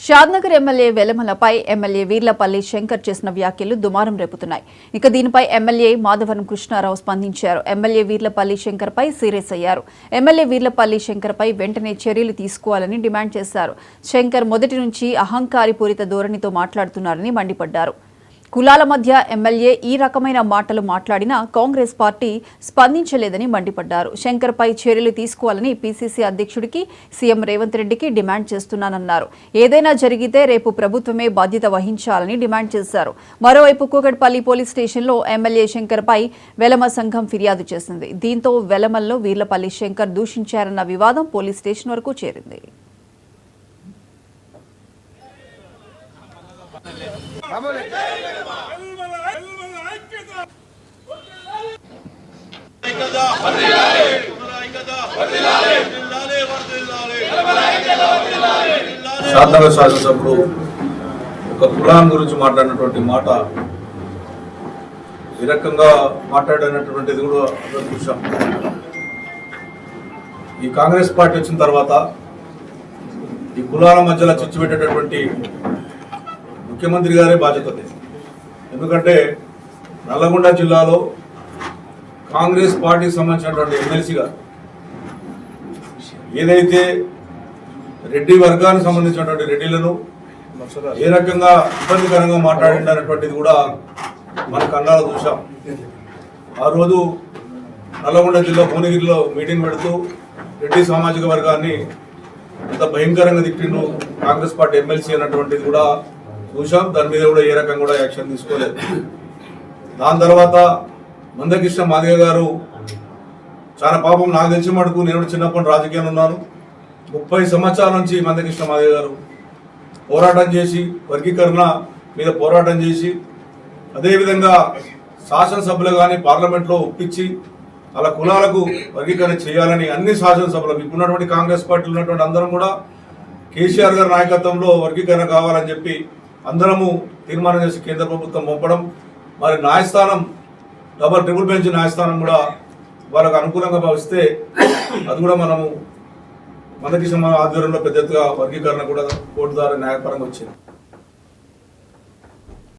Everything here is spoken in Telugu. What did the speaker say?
షాద్నగర్ ఎమ్మెల్యే వెలమలపై ఎమ్మెల్యే వీర్లపల్లి శంకర్ చేసిన వ్యాఖ్యలు దుమారం రేపుతున్నాయి. ఇక దీనిపై ఎమ్మెల్యే మాధవరం కృష్ణారావు స్పందించారు. ఎమ్మెల్యే వీర్లపల్లి శంకర్ పై సీరియస్ అయ్యారు. ఎమ్మెల్యే వీర్లపల్లి శంకర్ పై వెంటనే చర్యలు తీసుకోవాలని డిమాండ్ చేశారు. శంకర్ మొదటి నుంచి అహంకారపూరిత ధోరణితో మాట్లాడుతున్నారని మండిపడ్డారు. కులాల మధ్య ఎమ్మెల్యే ఈ రకమైన మాటలు మాట్లాడినా కాంగ్రెస్ పార్టీ స్పందించలేదని మండిపడ్డారు. శంకర్ పై చర్యలు తీసుకోవాలని పీసీసీ అధ్యక్షుడికి సీఎం రేవంత్ రెడ్డికి డిమాండ్ చేస్తున్నానన్నారు. ఏదైనా జరిగితే రేపు ప్రభుత్వమే బాధ్యత వహించాలని డిమాండ్ చేశారు. మరోవైపు కూకట్పల్లి పోలీస్ స్టేషన్లో ఎమ్మెల్యే శంకర్ పై వెలమ సంఘం ఫిర్యాదు చేసింది. దీంతో వెలమల్లో వీర్లపల్లి శంకర్ దూషించారన్న వివాదం పోలీస్ స్టేషన్ వరకు చేరింది. షాద్నగర్ శాసనసభ్యుడు ఒక కులాం గురించి మాట్లాడినటువంటి మాట ఈ రకంగా మాట్లాడినటువంటిది కూడా చూసాం. ఈ కాంగ్రెస్ పార్టీ వచ్చిన తర్వాత ఈ కులాల మధ్యలో చిచ్చు పెట్టేటటువంటి ముఖ్యమంత్రి గారే బాధ్యత. ఎందుకంటే నల్లగొండ జిల్లాలో కాంగ్రెస్ పార్టీకి సంబంధించినటువంటి ఎమ్మెల్సీగా ఏదైతే రెడ్డి వర్గానికి సంబంధించినటువంటి రెడ్డిలను ఏ రకంగా ఇబ్బందికరంగా మాట్లాడిందనేటువంటిది కూడా మన కన్నాలో చూసాం. ఆ రోజు నల్లగొండ జిల్లా భువనగిరిలో మీటింగ్ పెడుతూ రెడ్డి సామాజిక వర్గాన్ని ఎంత భయంకరంగా తిట్టిండు కాంగ్రెస్ పార్టీ ఎమ్మెల్సీ అన్నటువంటిది కూడా చూసాం. దాని మీద కూడా ఏ రకంగా కూడా యాక్షన్ తీసుకోలేదు. దాని తర్వాత మందకృష్ణ మాదిగ గారు చాలా పాపం, నాకు తెలిసి మటుకు నేను చిన్నప్పటి రాజకీయంలో ఉన్నాను. 30 సంవత్సరాల నుంచి మందకృష్ణ మాదిగ గారు పోరాటం చేసి వర్గీకరణ మీద పోరాటం చేసి అదేవిధంగా శాసనసభలు కానీ పార్లమెంట్లో ఒప్పించి అలా కులాలకు వర్గీకరణ చేయాలని అన్ని శాసనసభలకు ఇప్పుడున్నటువంటి కాంగ్రెస్ పార్టీలో ఉన్నటువంటి అందరం కూడా కేసీఆర్ గారి నాయకత్వంలో వర్గీకరణ కావాలని చెప్పి అందరము తీర్మానం చేసి కేంద్ర ప్రభుత్వం పంపడం, మరి న్యాయస్థానం ట్రిపుల్ బెంచ్ న్యాయస్థానం కూడా వాళ్ళకు అనుకూలంగా భావిస్తే అది కూడా మనము మందకృష్ణ ఆధ్వర్యంలో పెద్ద ఎత్తుగా వర్గీకరణ కూడా కోర్టు ద్వారా న్యాయపరంగా వచ్చింది.